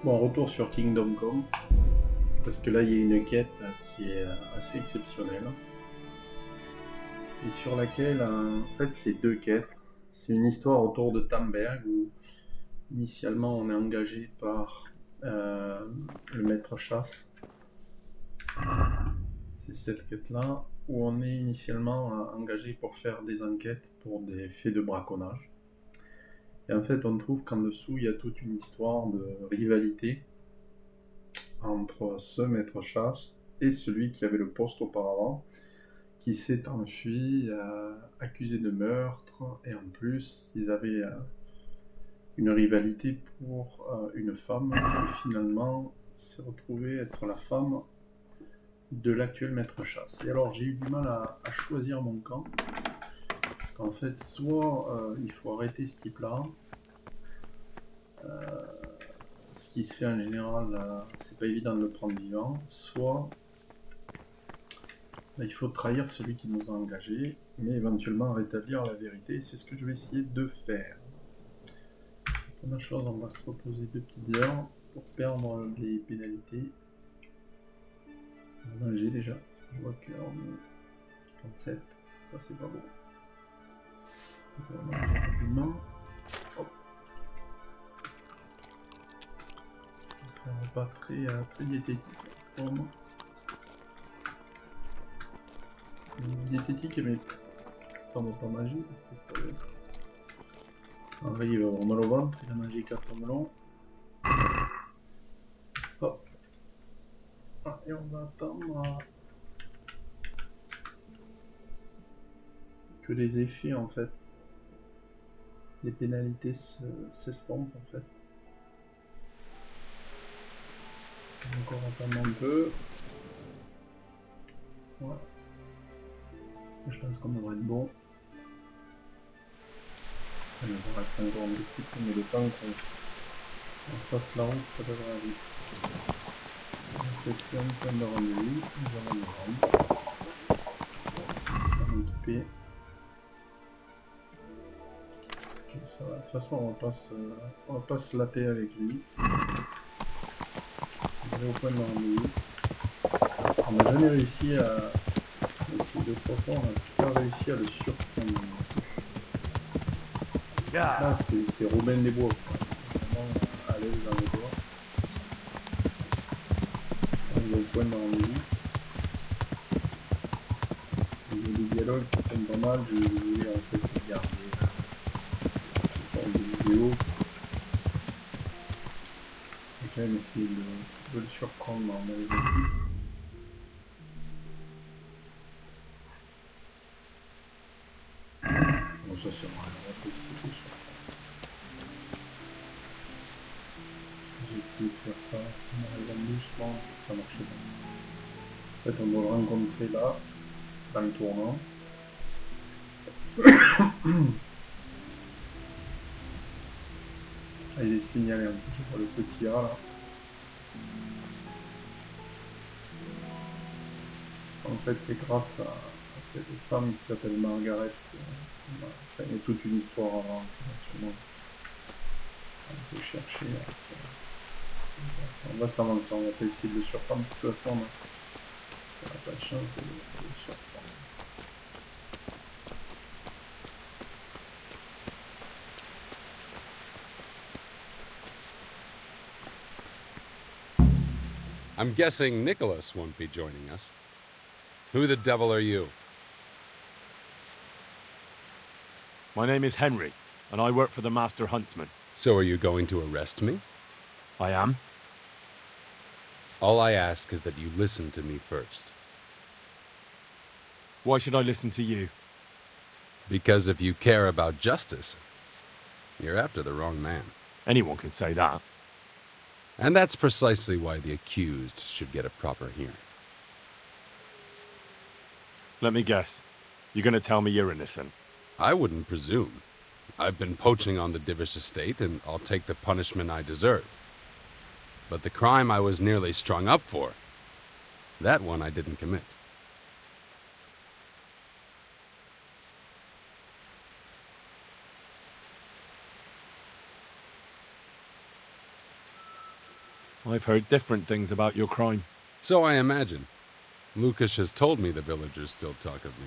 Bon, retour sur Kingdom Come, parce que là il y a une quête qui est assez exceptionnelle et sur laquelle en fait c'est deux quêtes. C'est une histoire autour de Tamberg où initialement on est engagé par le maître chasse. C'est cette quête-là où on est initialement engagé pour faire des enquêtes pour des faits de braconnage. Et en fait on trouve qu'en dessous il y a toute une histoire de rivalité entre ce maître chasse et celui qui avait le poste auparavant, qui s'est enfui, accusé de meurtre, et en plus, ils avaient une rivalité pour une femme qui finalement s'est retrouvée être la femme de l'actuel maître chasse. Et alors j'ai eu du mal à choisir mon camp, parce qu'en fait, soit il faut arrêter ce type-là, ce qui se fait en général, c'est pas évident de le prendre vivant, soit il faut trahir celui qui nous a engagés, mais éventuellement rétablir la vérité. C'est ce que je vais essayer de faire. Première chose, on va se reposer 2 petites heures pour perdre les pénalités. On va manger déjà, parce que je vois qu'on est 47, ça c'est pas bon. Donc on va manger rapidement. Hop. On fait un repas très diététique. Pomme. Diététique, mais ça ne va pas manger, parce que ça va être... En vrai, il va avoir mal au ventre, il a mangé 4 melons. Hop. Ah, et on va attendre que les effets, en fait, les pénalités s'estompent, en fait. On va encore attendre un peu. Voilà. Je pense qu'on devrait être bon. Il nous en reste encore un petit peu, mais le temps qu'on fasse la route, ça devrait aller. On fait un point de rendez-vous, nous allons nous rendre. On est équipé. Ok, ça va. De toute façon, on va pas se latter avec lui. On va aller au point de rendez-vous. On n'a jamais réussi à... Essayer 2-3 fois, on n'a pas réussi à le surprendre. Là, c'est Robin des Bois, quoi. Vraiment à l'aise dans les bois. On est au point de rendez-vous. Il y a des dialogues qui sont pas mal, je voulais en fait regarder des vidéos. J'ai quand même essayé de le surprendre en mode. Bon, ça sert à rien, on va essayer de le surprendre. J'ai essayé de faire ça en arrivant doucement, ça marchait pas. En fait, on doit le rencontrer là, dans le tournant. Ah, il est signalé un petit peu pour le petit A là. En fait, c'est grâce à cette femme qui s'appelle Margaret. Enfin, il y a toute une histoire avant. On peut chercher. On va s'avancer, on va pas essayer de le surprendre. De toute façon, on n'a pas de chance de le surprendre. I'm guessing Nicholas won't be joining us. Who the devil are you? My name is Henry, and I work for the Master Huntsman. So are you going to arrest me? I am? All I ask is that you listen to me first. Why should I listen to you? Because if you care about justice, you're after the wrong man. Anyone can say that. And that's precisely why the accused should get a proper hearing. Let me guess. You're gonna tell me you're innocent. I wouldn't presume. I've been poaching on the Divish estate, and I'll take the punishment I deserve. But the crime I was nearly strung up for, that one I didn't commit. I've heard different things about your crime. So I imagine. Lucas has told me the villagers still talk of me.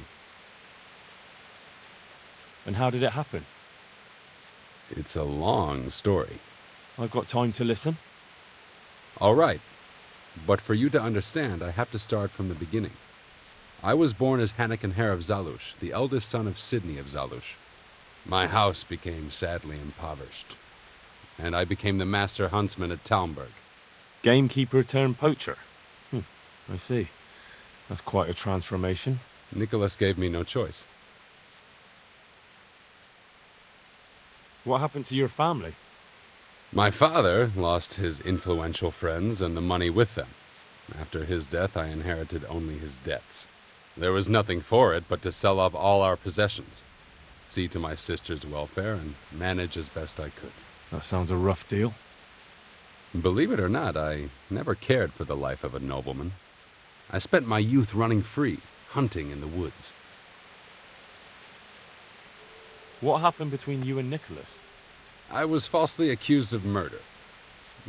And how did it happen? It's a long story. I've got time to listen. All right. But for you to understand, I have to start from the beginning. I was born as Hanekin Hare of Zalush, the eldest son of Sidney of Zalush. My house became sadly impoverished, and I became the master huntsman at Talmberg. Gamekeeper turned poacher. I see. That's quite a transformation. Nicholas gave me no choice. What happened to your family? My father lost his influential friends and the money with them. After his death, I inherited only his debts. There was nothing for it but to sell off all our possessions, see to my sister's welfare, and manage as best I could. That sounds a rough deal. Believe it or not, I never cared for the life of a nobleman. I spent my youth running free, hunting in the woods. What happened between you and Nicholas? I was falsely accused of murder.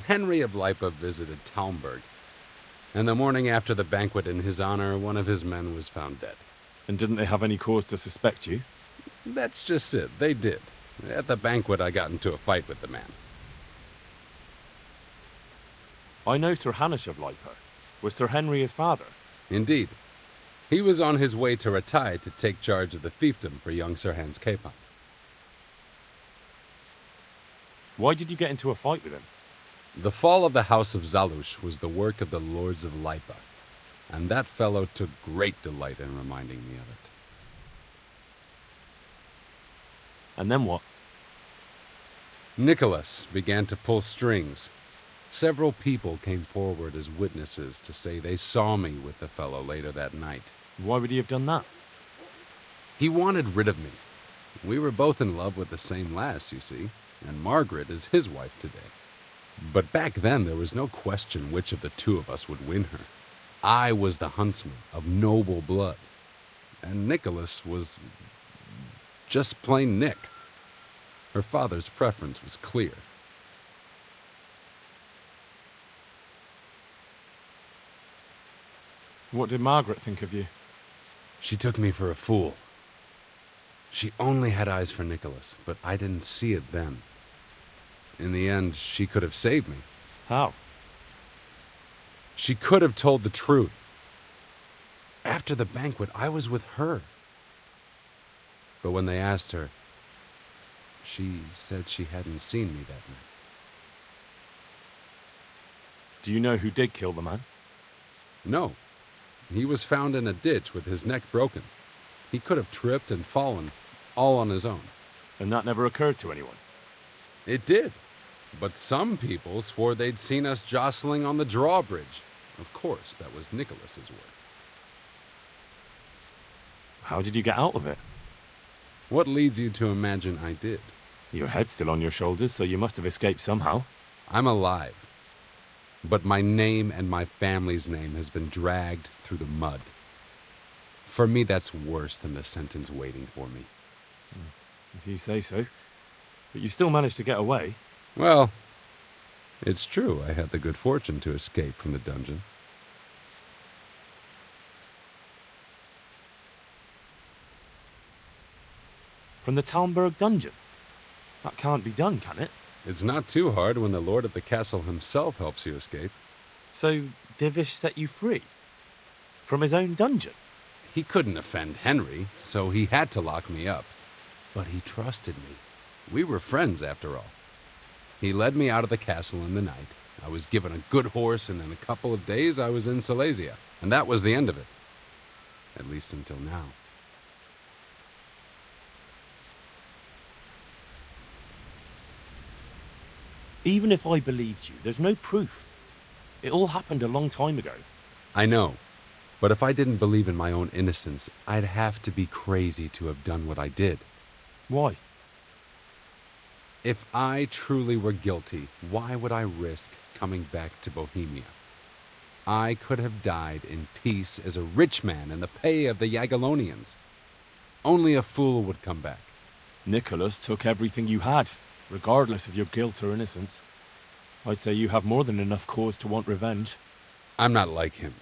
Henry of Lipa visited Talmberg, and the morning after the banquet in his honor, one of his men was found dead. And didn't they have any cause to suspect you? That's just it, they did. At the banquet, I got into a fight with the man. I know Sir Hanish of Lipa. Was Sir Henry his father? Indeed. He was on his way to Ratai to take charge of the fiefdom for young Sir Hans Capon. Why did you get into a fight with him? The fall of the House of Zalush was the work of the Lords of Lipa, and that fellow took great delight in reminding me of it. And then what? Nicholas began to pull strings. Several people came forward as witnesses to say they saw me with the fellow later that night. Why would he have done that? He wanted rid of me. We were both in love with the same lass, you see, and Margaret is his wife today. But back then, there was no question which of the two of us would win her. I was the huntsman of noble blood, and Nicholas was just plain Nick. Her father's preference was clear. What did Margaret think of you? She took me for a fool. She only had eyes for Nicholas, but I didn't see it then. In the end, she could have saved me. How? She could have told the truth. After the banquet, I was with her. But when they asked her, she said she hadn't seen me that night. Do you know who did kill the man? No. He was found in a ditch with his neck broken. He could have tripped and fallen, all on his own. And that never occurred to anyone? It did. But some people swore they'd seen us jostling on the drawbridge. Of course, that was Nicholas's work. How did you get out of it? What leads you to imagine I did? Your head's still on your shoulders, so you must have escaped somehow. I'm alive. But my name and my family's name has been dragged through the mud. For me, that's worse than the sentence waiting for me. If you say so. But you still managed to get away. Well, it's true I had the good fortune to escape from the dungeon. From the Talmberg dungeon? That can't be done, can it? It's not too hard when the lord of the castle himself helps you escape. So, Divish set you free? From his own dungeon? He couldn't offend Henry, so he had to lock me up. But he trusted me. We were friends, after all. He led me out of the castle in the night. I was given a good horse, and in a couple of days I was in Silesia. And that was the end of it. At least until now. Even if I believed you, there's no proof. It all happened a long time ago. I know. But if I didn't believe in my own innocence, I'd have to be crazy to have done what I did. Why? If I truly were guilty, why would I risk coming back to Bohemia? I could have died in peace as a rich man in the pay of the Jagiellonians. Only a fool would come back. Nicholas took everything you had, regardless of your guilt or innocence. I'd say you have more than enough cause to want revenge. I'm not like him.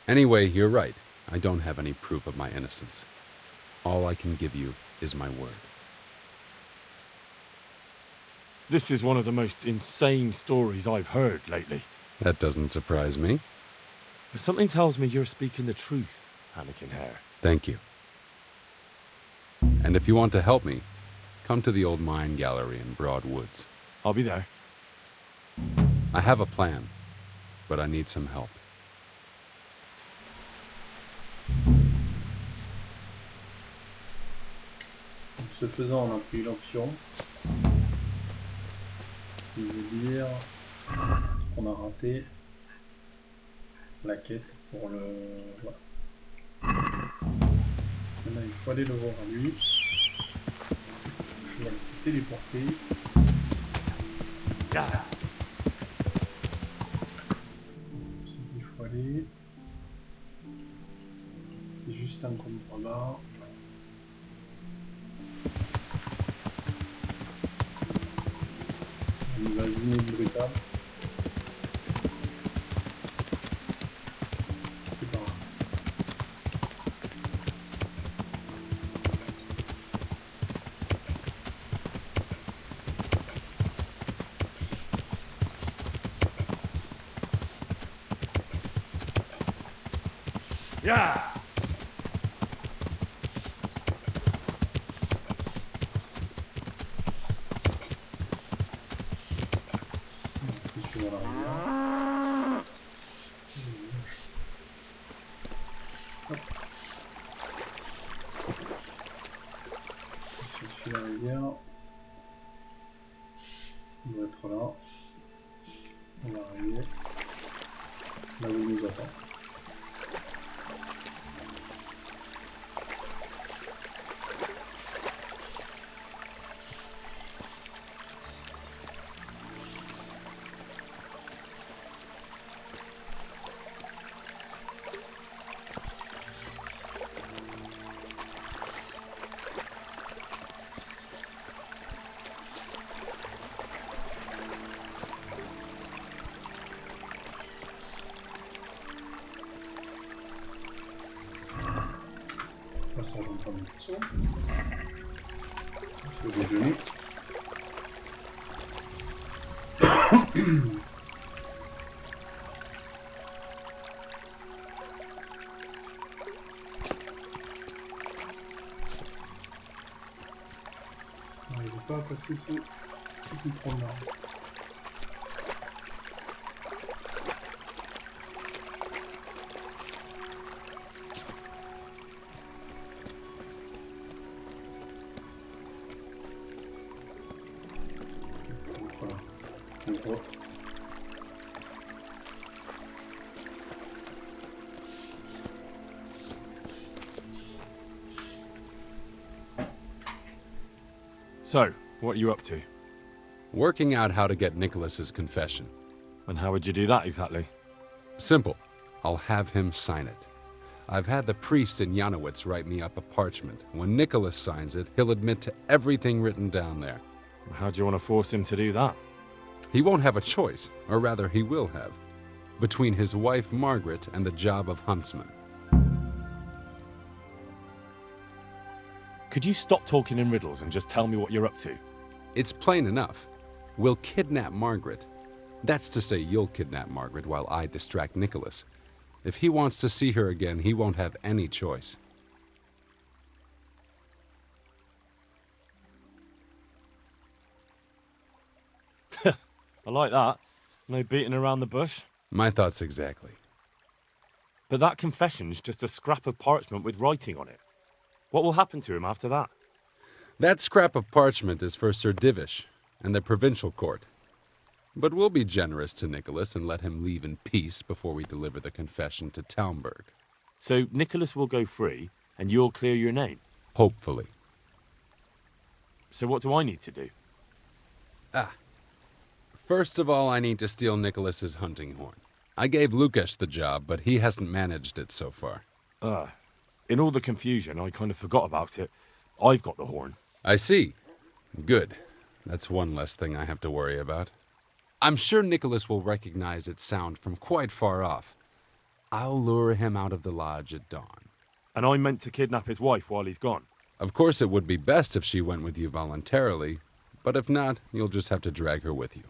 Anyway, you're right. I don't have any proof of my innocence. All I can give you is my word. This is one of the most insane stories I've heard lately. That doesn't surprise me. But something tells me you're speaking the truth, Hanekin Hare. Thank you. And if you want to help me, come to the old mine gallery in Broad Woods. I'll be there. I have a plan, but I need some help. Ce faisant, on a pris l'option qui veut dire qu'on a raté la quête pour le... Voilà. Maintenant, il faut aller le voir à lui. Je vais laisser téléporter. Il faut aller... C'est juste un contrebas. Il va ziner brutal. C'est pas grave. Yeah! Je vais dans la rivière. Hop. Je suis la rivière. On doit être là. On va arriver là où il nous attend. Ça, j'en prends une portion. C'est le déjeuner. On n'arrive pas à passer ce petit trou là. Voilà. So, what are you up to? Working out how to get Nicholas's confession. And how would you do that exactly? Simple. I'll have him sign it. I've had the priest in Janowitz write me up a parchment. When Nicholas signs it, he'll admit to everything written down there. How do you want to force him to do that? He won't have a choice, or rather he will have, between his wife Margaret and the job of huntsman. Could you stop talking in riddles and just tell me what you're up to? It's plain enough. We'll kidnap Margaret. That's to say you'll kidnap Margaret while I distract Nicholas. If he wants to see her again, he won't have any choice. I like that. No beating around the bush. My thoughts exactly. But that confession's just a scrap of parchment with writing on it. What will happen to him after that? That scrap of parchment is for Sir Divish and the provincial court. But we'll be generous to Nicholas and let him leave in peace before we deliver the confession to Talmberg. So Nicholas will go free, and you'll clear your name? Hopefully. So what do I need to do? First of all, I need to steal Nicholas's hunting horn. I gave Lukasz the job, but he hasn't managed it so far. In all the confusion, I kind of forgot about it. I've got the horn. I see. Good. That's one less thing I have to worry about. I'm sure Nicholas will recognize its sound from quite far off. I'll lure him out of the lodge at dawn. And I meant to kidnap his wife while he's gone. Of course, it would be best if she went with you voluntarily, but if not, you'll just have to drag her with you.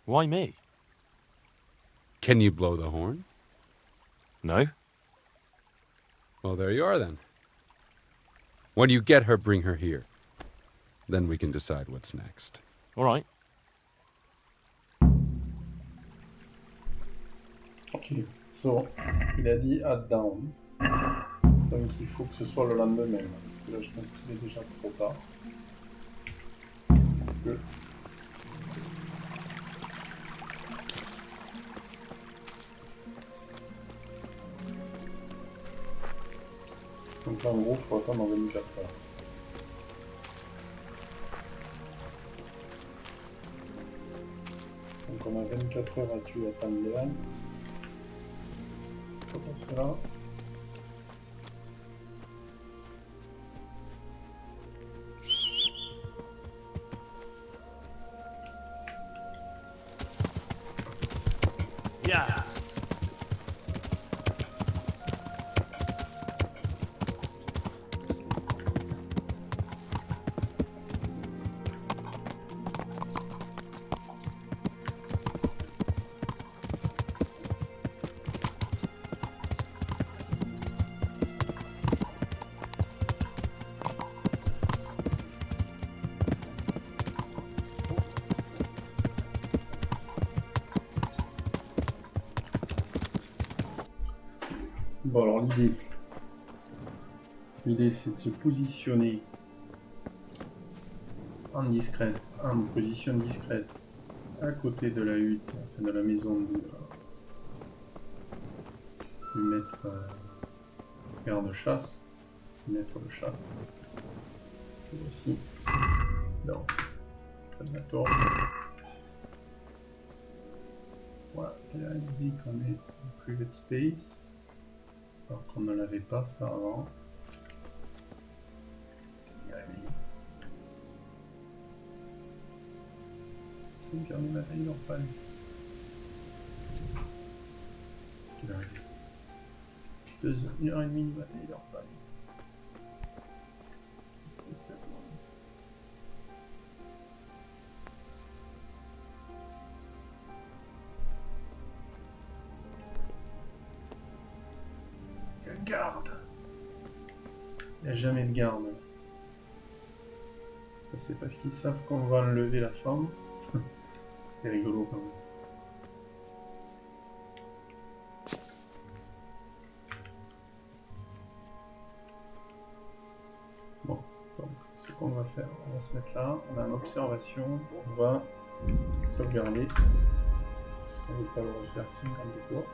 Why me? Can you blow the horn? No? Well, there you are then. When you get her, bring her here. Then we can decide what's next. All right. Ok, so, il a dit at down. Donc il faut que ce soit le lendemain, parce que là je pense qu'il est déjà trop tard. Que... Donc là en gros il faut attendre 24 heures. Donc on a 24 heures à tuer à Thunder. On va passer là. Yeah. Bon alors l'idée c'est de se positionner en position discrète à côté de la hutte, enfin de la maison du maître garde-chasse, du maître de chasse. Et aussi dans près de la torche. Voilà, et là il dit qu'on est en private space. Alors qu'on ne l'avait pas ça avant. Sauvegarder matériel en panne. Quelle heure il est 1h30 de matériel en panne. 6 secondes. Garde. Il n'y a jamais de garde. Ça c'est parce qu'ils savent qu'on va enlever la femme. C'est rigolo quand même. Bon, donc ce qu'on va faire, on va se mettre là, on a une observation, on va sauvegarder. On ne veut pas le refaire 50 fois.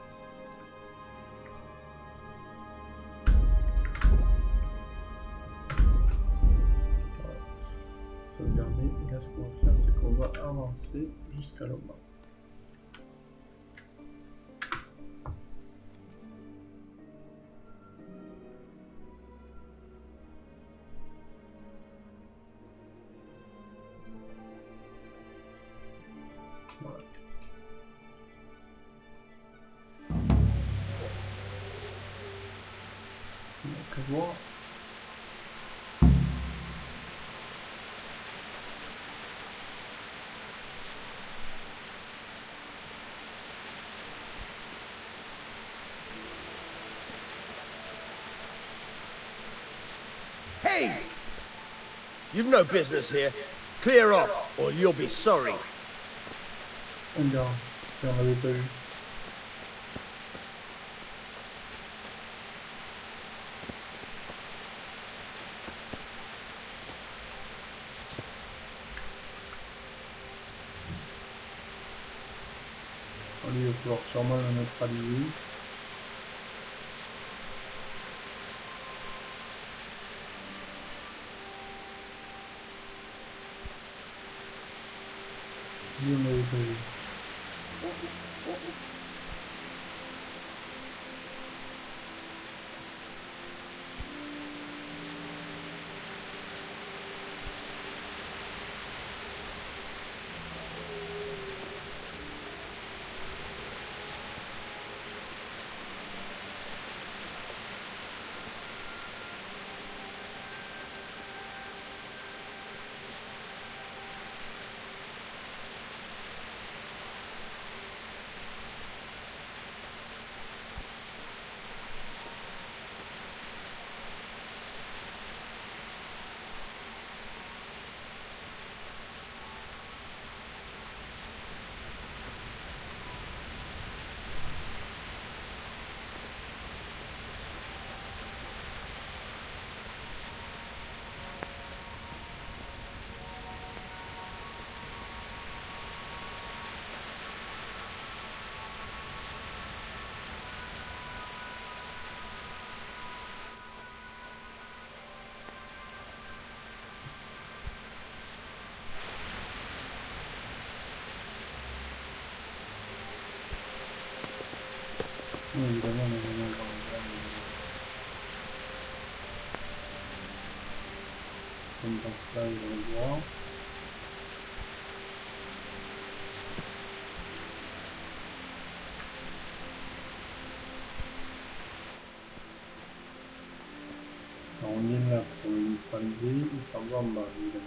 Sauvegarder, et là ce qu'on va faire c'est qu'on va avancer jusqu'à là-bas. Voilà. C'est bon que voir. Hey! You've no business here. Clear off, or you'll be sorry. On garde, on l'avait pas vu. Lui, il va falloir sûrement le neutraliser. Lui, on l'avait pas vu. Évidemment, on est dans comme dans ce cas, il va le voir. Alors, on est là pour le neutraliser, il s'en va en bas, évidemment.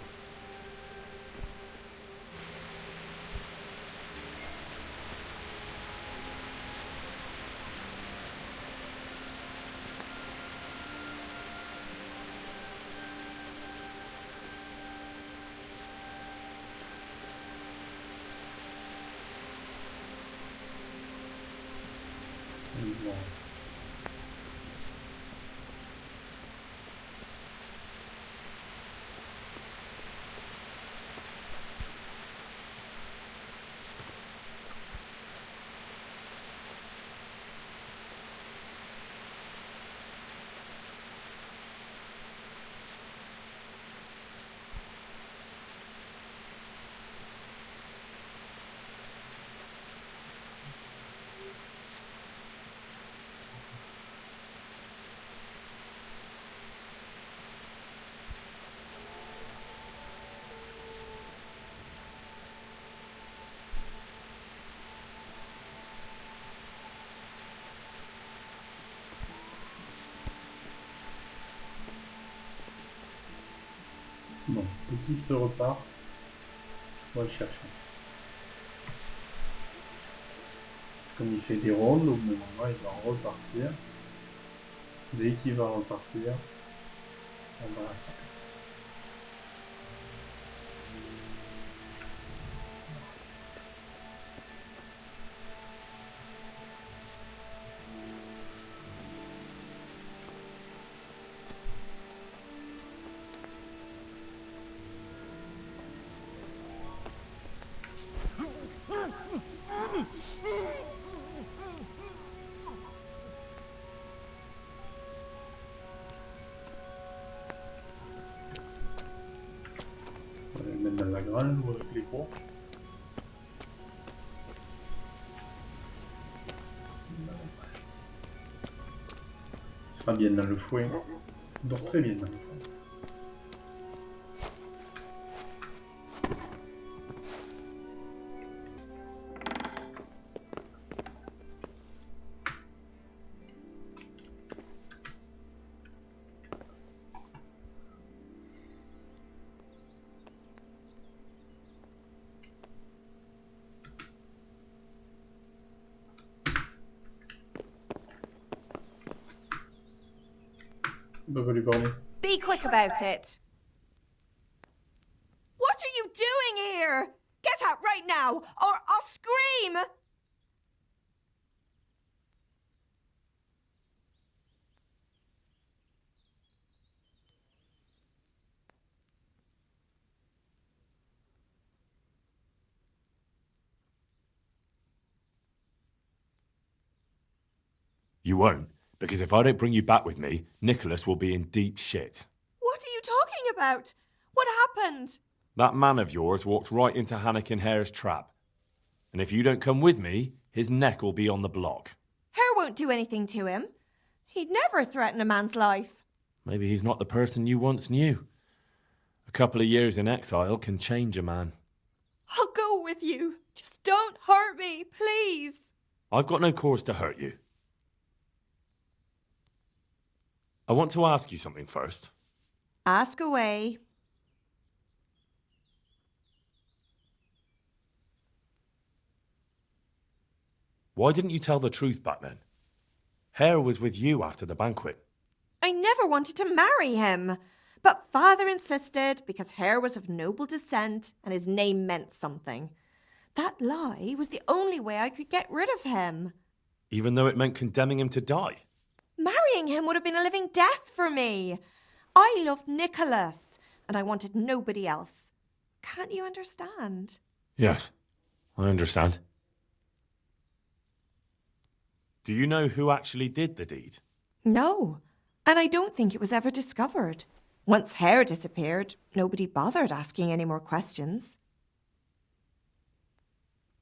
Bon. Bon, petit se repart. On va le chercher. Comme il fait des rondes, au bout d'un moment, il va repartir. Dès qu'il va repartir, on va l'attraper. On va le mettre dans la grange ou avec les cours. Il sera bien dans le fouet. Il dort très bien dans le fouet. On va lui parler. Be quick about it. What are you doing here? Get out right now, or I'll scream! You won't, because if I don't bring you back with me, Nicholas will be in deep shit. What are you talking about? What happened? That man of yours walked right into Hanekin Hare's trap. And if you don't come with me, his neck will be on the block. Hare won't do anything to him. He'd never threaten a man's life. Maybe he's not the person you once knew. A couple of years in exile can change a man. I'll go with you. Just don't hurt me, please. I've got no cause to hurt you. I want to ask you something first. Ask away. Why didn't you tell the truth back then? Hare was with you after the banquet. I never wanted to marry him. But father insisted because Hare was of noble descent and his name meant something. That lie was the only way I could get rid of him. Even though it meant condemning him to die? Marrying him would have been a living death for me. I loved Nicholas, and I wanted nobody else. Can't you understand? Yes, I understand. Do you know who actually did the deed? No, and I don't think it was ever discovered. Once Hare disappeared, nobody bothered asking any more questions.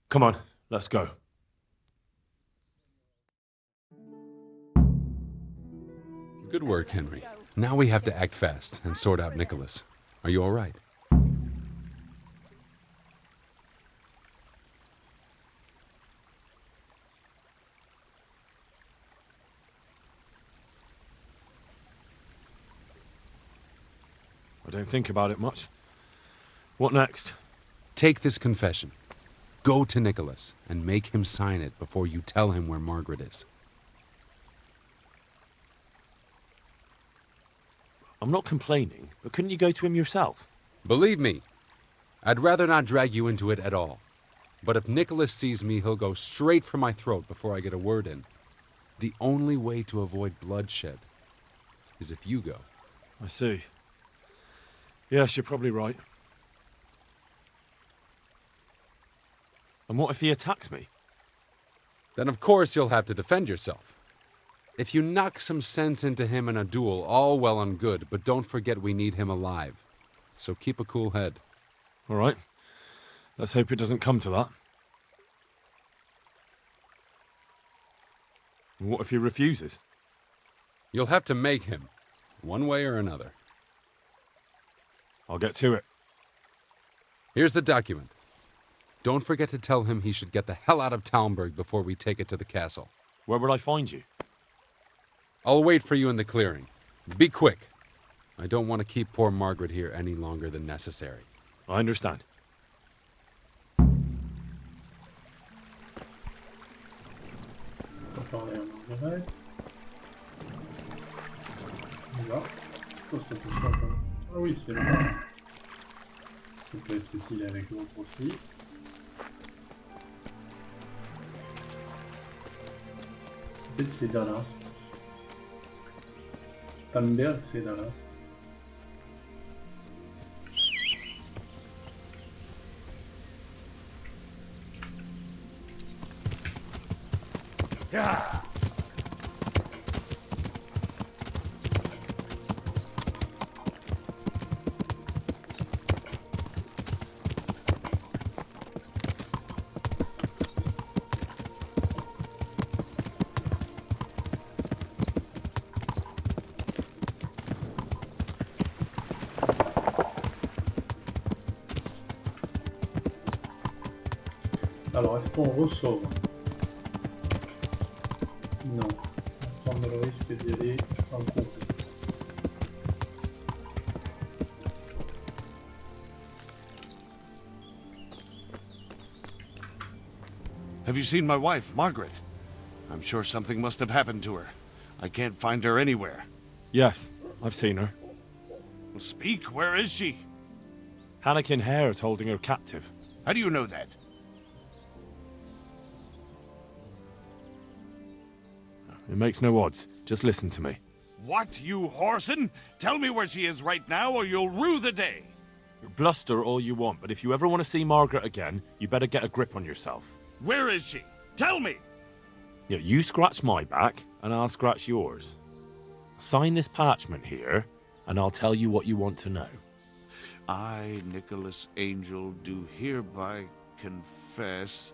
Come on, let's go. Good work, Henry. Now we have to act fast and sort out Nicholas. Are you all right? I don't think about it much. What next? Take this confession. Go to Nicholas and make him sign it before you tell him where Margaret is. I'm not complaining, but couldn't you go to him yourself? Believe me, I'd rather not drag you into it at all. But if Nicholas sees me, he'll go straight for my throat before I get a word in. The only way to avoid bloodshed is if you go. I see. Yes, you're probably right. And what if he attacks me? Then of course you'll have to defend yourself. If you knock some sense into him in a duel, all well and good, but don't forget we need him alive. So keep a cool head. All right. Let's hope it doesn't come to that. And what if he refuses? You'll have to make him, one way or another. I'll get to it. Here's the document. Don't forget to tell him he should get the hell out of Talmberg before we take it to the castle. Where would I find you? I'll wait for you in the clearing. Be quick. I don't want to keep poor Margaret here any longer than necessary. I understand. On va parler en anglais. Là. Pourquoi ça peut pas faire? Ah oui, c'est le bas. Ça peut être utile avec l'autre aussi. En fait, c'est Dallas. Tannenberg, c'est Dallas. Alors, est-ce qu'on ressort? Non. On va prendre le risque d'y aller en groupe. Have you seen my wife, Margaret? I'm sure something must have happened to her. I can't find her anywhere. Yes, I've seen her. Well, speak, where is she? Hanekin Hare is holding her captive. How do you know that? It makes no odds. Just listen to me. What, you whoreson? Tell me where she is right now or you'll rue the day. Bluster all you want, but if you ever want to see Margaret again, you better get a grip on yourself. Where is she? Tell me! Yeah, you scratch my back, and I'll scratch yours. Sign this parchment here, and I'll tell you what you want to know. I, Nicholas Angel, do hereby confess...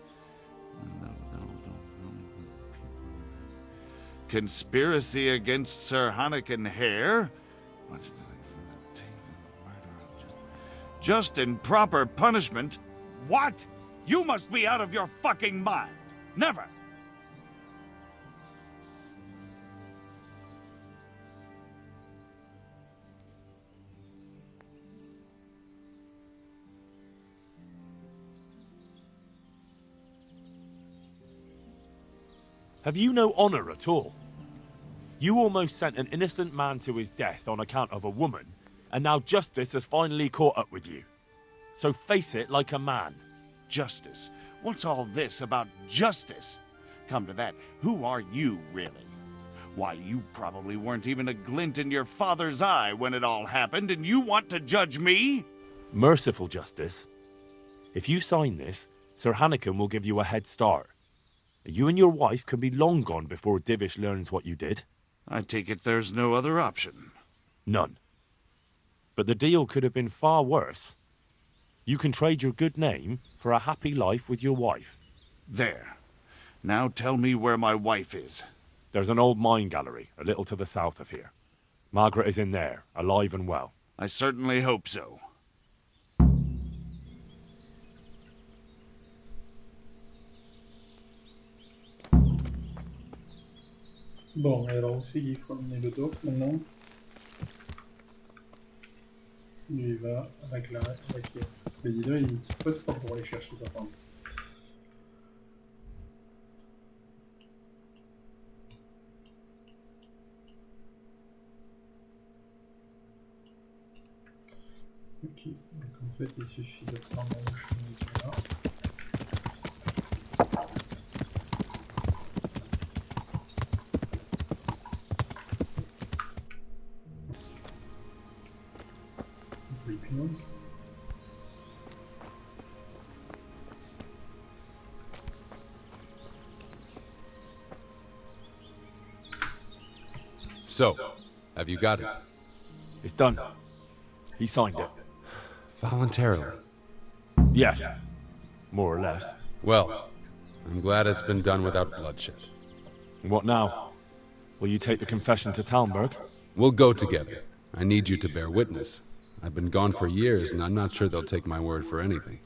Conspiracy against Sir Hanekin Hare? Just in proper punishment? What? You must be out of your fucking mind. Never. Have you no honor at all? You almost sent an innocent man to his death on account of a woman, and now justice has finally caught up with you. So face it like a man. Justice? What's all this about justice? Come to that, who are you, really? Why, you probably weren't even a glint in your father's eye when it all happened, and you want to judge me? Merciful justice. If you sign this, Sir Hanekin will give you a head start. You and your wife could be long gone before Divish learns what you did. I take it there's no other option. None. But the deal could have been far worse. You can trade your good name for a happy life with your wife. There. Now tell me where my wife is. There's an old mine gallery a little to the south of here. Margaret is in there, alive and well. I certainly hope so. Bon, et alors où c'est qu'il faut amener le doc maintenant? Lui, il va avec la quai. Mais dis donc, il se pose pas pour aller chercher sa femme. Ok, donc en fait il suffit de prendre le chemin qui est là. L'hypnose. So, have you got it? It's done. He signed it. Voluntarily. Yes. More or less. Well, I'm glad it's been done without bloodshed. What now? Will you take the confession to Talmberg? We'll go together. I need you to bear witness. I've been gone for years, and I'm not sure they'll take my word for anything.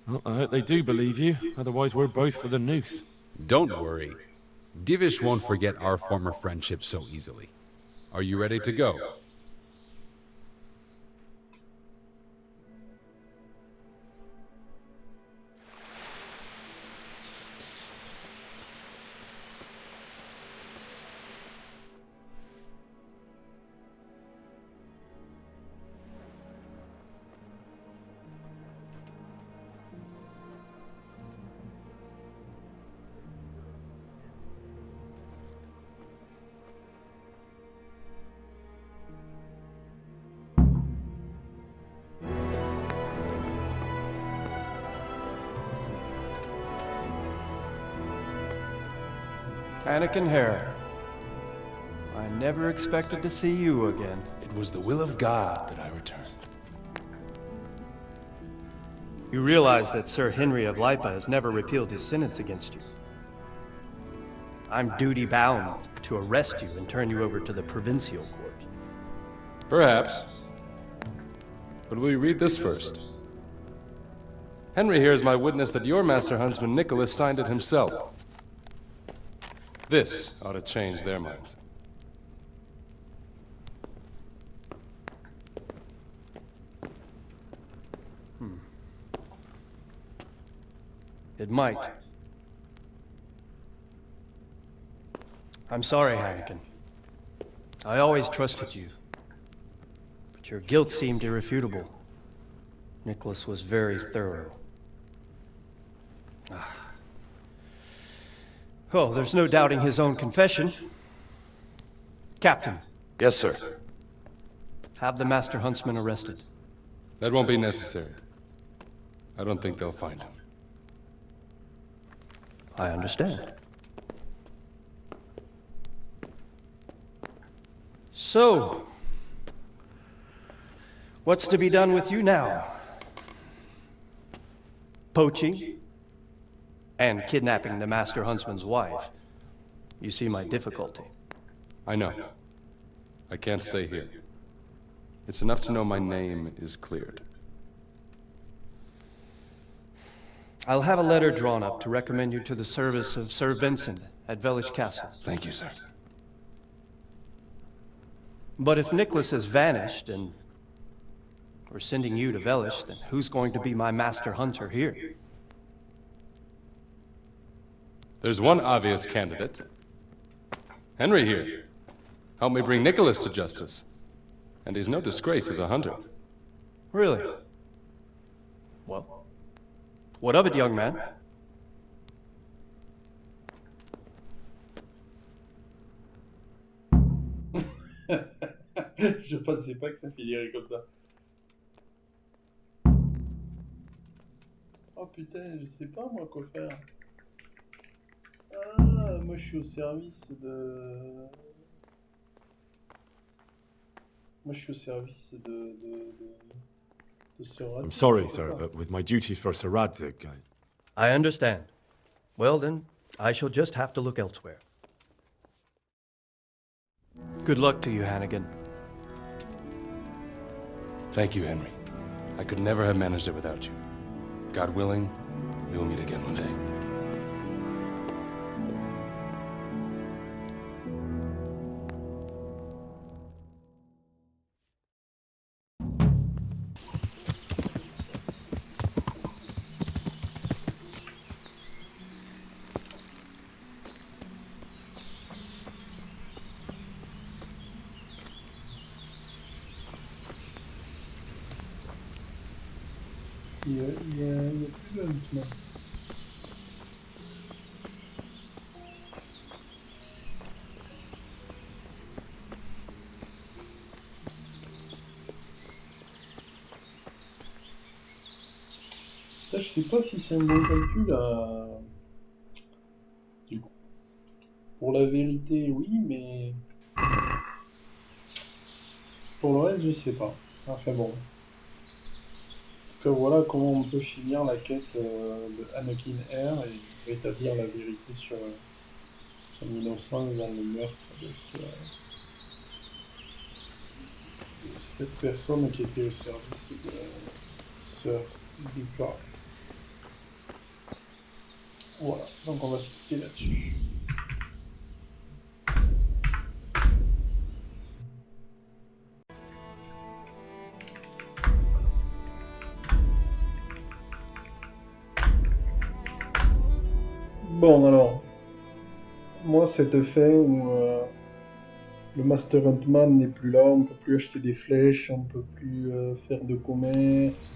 Well, I hope they do believe you. Otherwise, we're both for the noose. Don't worry. Divish won't forget our former friendship so easily. Are you ready to go? Hanekin Hare. I never expected to see you again. It was the will of God that I returned. You realize that Sir Henry of Lipa has never repealed his sentence against you. I'm duty-bound to arrest you and turn you over to the provincial court. Perhaps. But will you read this first? Henry here is my witness that your master huntsman Nicholas signed it himself. This ought to change their minds. It might. I'm sorry, Hanekin. I always trusted you. But your guilt seemed irrefutable. Nicholas was very thorough. Oh, there's no doubting his own confession. Captain, Yes, sir. have the Master Huntsman arrested. That won't be necessary. I don't think they'll find him. I understand. So, what's to be done with you now? Poaching and kidnapping the Master Huntsman's wife. You see my difficulty. I know. I can't stay here. It's enough to know my name is cleared. I'll have a letter drawn up to recommend you to the service of Sir Vincent at Vellish Castle. Thank you, sir. But if Nicholas has vanished and we're sending you to Vellish, then who's going to be my master hunter here? There's one obvious candidate. Henry here. Help me bring Nicholas to justice. And he's no disgrace as a hunter. Really? Well, what of it, young man? Je pensais pas que ça finirait comme ça. Oh putain, je sais pas moi quoi faire. Ah, moi je suis au service de... Moi je suis au service de Sir Radzig. I'm sorry, sir, but with my duties for Sir Radzig, I understand. Well then, I shall just have to look elsewhere. Good luck to you, Hanekin. Thank you, Henry. I could never have managed it without you. God willing, we will meet again one day. Il y a plus de maintenant. Ça, je sais pas si c'est un bon calcul du coup. Pour la vérité, oui, mais pour le reste, je sais pas. Enfin bon. En tout cas, voilà comment on peut finir la quête de Hanekin Hare et rétablir la vérité sur son innocence dans le meurtre de cette personne qui était au service de Sœur Duprat. Voilà, donc on va se quitter là-dessus. Bon alors, moi cette fin où le Master Huntman n'est plus là, on peut plus acheter des flèches, on peut plus faire de commerce,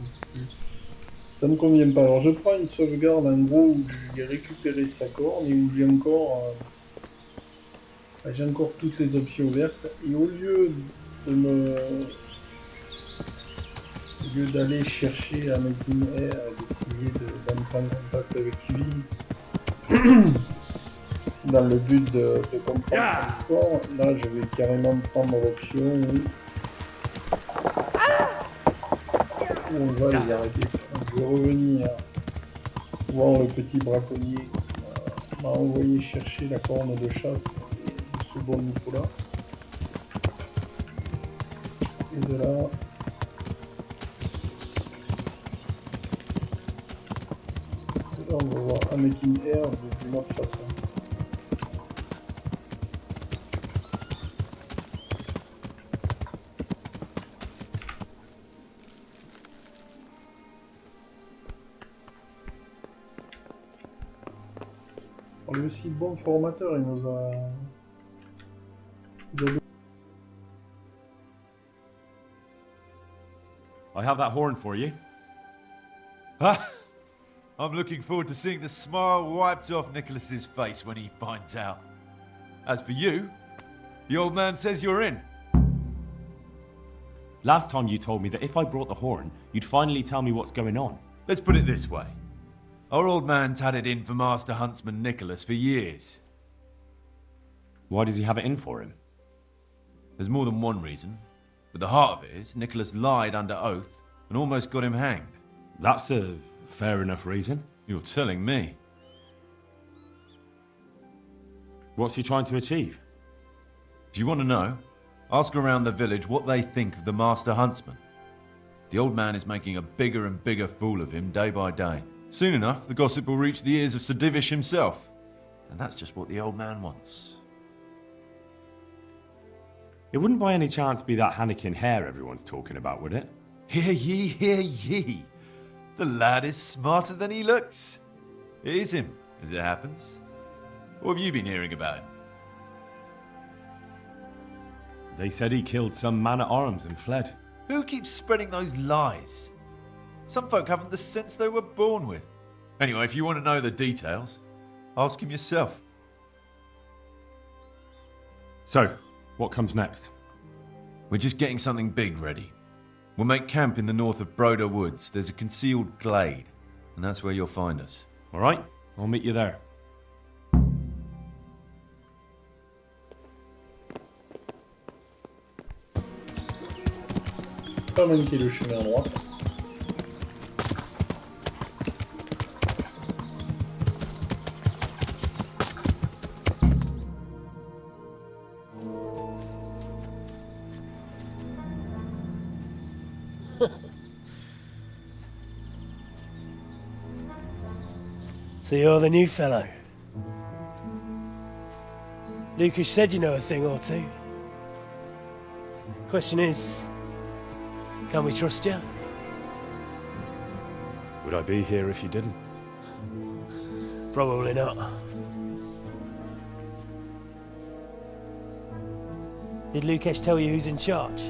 ça me convient pas. Alors je prends une sauvegarde en gros où j'ai récupéré sa corne et où j'ai encore toutes les options ouvertes. Et au lieu d'aller chercher Hanekin Hare et d'essayer d'entrer en contact avec lui dans le but de comprendre son histoire, là je vais carrément prendre l'option où on va les arrêter. Donc, je vais revenir voir le petit braconnier qui m'a envoyé chercher la corne de chasse de ce bon Nicolas. Et de là, on va voir Hanekin Hare d'une autre façon. Lui aussi, bon formateur, il nous a I have that horn for you. Ah, I'm looking forward to seeing the smile wiped off Nicholas's face when he finds out. As for you, the old man says you're in. Last time you told me that if I brought the horn, you'd finally tell me what's going on. Let's put it this way. Our old man's had it in for Master Huntsman Nicholas for years. Why does he have it in for him? There's more than one reason, but the heart of it is Nicholas lied under oath and almost got him hanged. That's a fair enough reason. You're telling me. What's he trying to achieve? If you want to know, ask around the village what they think of the Master Huntsman. The old man is making a bigger and bigger fool of him day by day. Soon enough, the gossip will reach the ears of Sir Divish himself. And that's just what the old man wants. It wouldn't by any chance be that Hanekin Hare everyone's talking about, would it? Hear ye, hear ye. The lad is smarter than he looks. It is him, as it happens. What have you been hearing about him? They said he killed some man-at-arms and fled. Who keeps spreading those lies? Some folk haven't the sense they were born with. Anyway, if you want to know the details, ask him yourself. So, what comes next? We're just getting something big ready. We'll make camp in the north of Broder Woods. There's a concealed glade, and that's where you'll find us. All right, I'll meet you there. Pas manquer le chemin à droite. So you're the new fellow. Lucas said you know a thing or two. Question is, can we trust you? Would I be here if you didn't? Probably not. Did Lucas tell you who's in charge?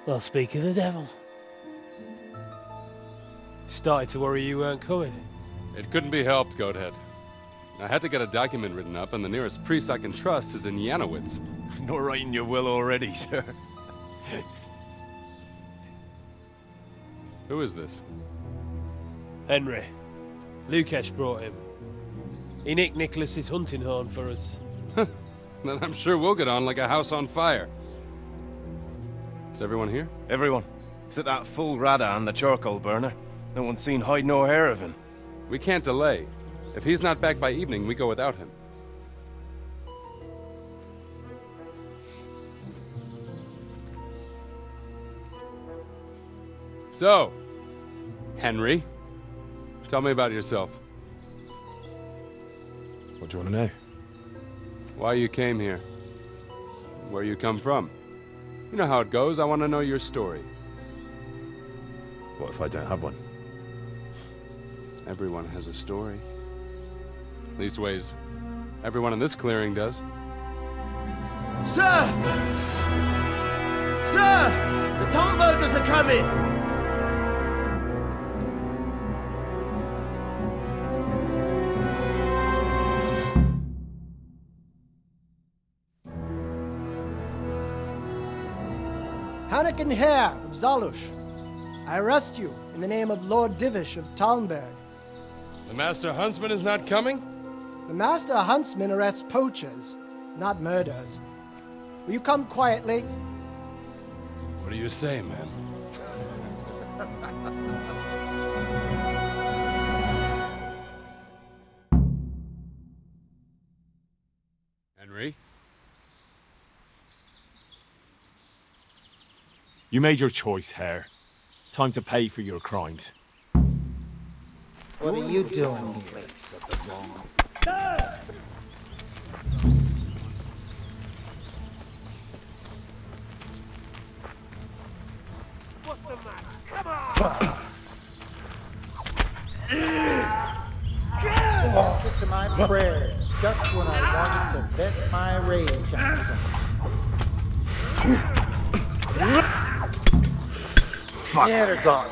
Well, speak of the devil. Started to worry you weren't coming. It couldn't be helped, Goathead. I had to get a document written up, and the nearest priest I can trust is in Janowitz. Not writing your will already, sir. Who is this? Henry. Lucas brought him. He nicked Nicholas's hunting horn for us. Then I'm sure we'll get on like a house on fire. Is everyone here? Everyone. Except that fool Radan, the charcoal burner. No one's seen hide nor hair of him. We can't delay. If he's not back by evening, we go without him. So, Henry, tell me about yourself. What do you want to know? Why you came here. Where you come from. You know how it goes. I want to know your story. What if I don't have one? Everyone has a story. Leastways, everyone in this clearing does. Sir! Sir! The Tomburgers are coming! Hanekin Hare of Zalush. I arrest you in the name of Lord Divish of Talmberg. The Master Huntsman is not coming? The Master Huntsman arrests poachers, not murderers. Will you come quietly? What do you say, man? Henry? You made your choice, Hare. Time to pay for your crimes. What are you doing here? What's the matter? Come on! Answer to my prayer, just when I wanted to vent my rage on someone. Fuck. Yeah, they're gone.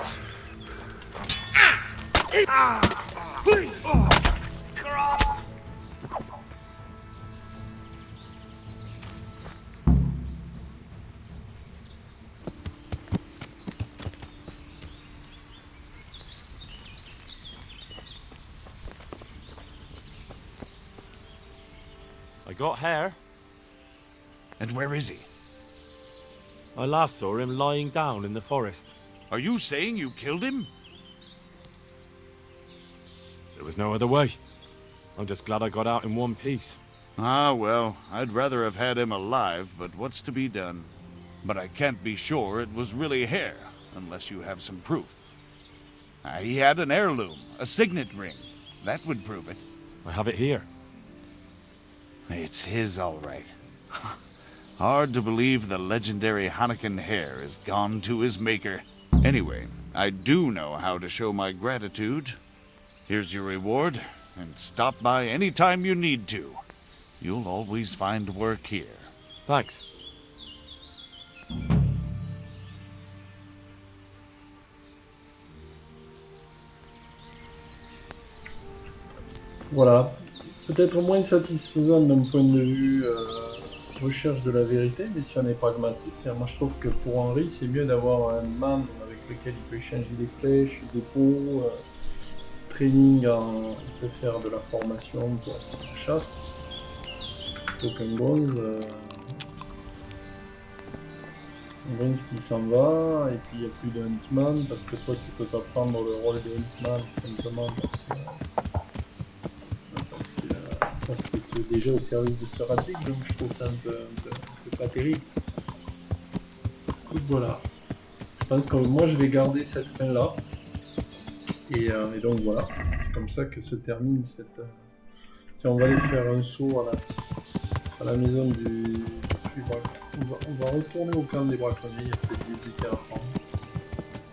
I got Hare. And where is he? I last saw him lying down in the forest. Are you saying you killed him? There was no other way. I'm just glad I got out in one piece. Ah, well, I'd rather have had him alive, but what's to be done? But I can't be sure it was really Hare, unless you have some proof. He had an heirloom, a signet ring. That would prove it. I have it here. It's his, all right. Hard to believe the legendary Hanekin Hare is gone to his maker. Anyway, I do know how to show my gratitude. Here's your reward, and stop by any time you need to. You'll always find work here. Thanks. Voilà. Peut-être moins satisfaisant d'un point de vue recherche de la vérité, mais si on est pragmatique, moi je trouve que pour Henri, c'est mieux d'avoir un man avec lequel il peut échanger des flèches, des pots, training, il peut faire de la formation pour la chasse, plutôt qu'un bronze. Un bronze qui s'en va, et puis il n'y a plus de huntsman, parce que toi tu peux pas prendre le rôle de huntsman simplement parce que tu es déjà au service de ce ratique, donc je trouve ça un peu pas terrible. écoute, voilà. Je pense que moi je vais garder cette fin là. Et donc voilà, c'est comme ça que se termine cette. Tiens, on va aller faire un saut à la maison du on va retourner au camp des braconniers, il y a peut-être des buts à prendre.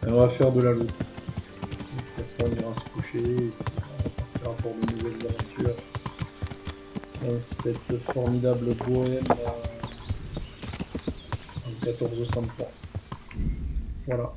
Et on va faire de la loupe. Après on ira se coucher, et puis on partira pour de nouvelles aventures dans cette formidable bohème en 1403. Voilà.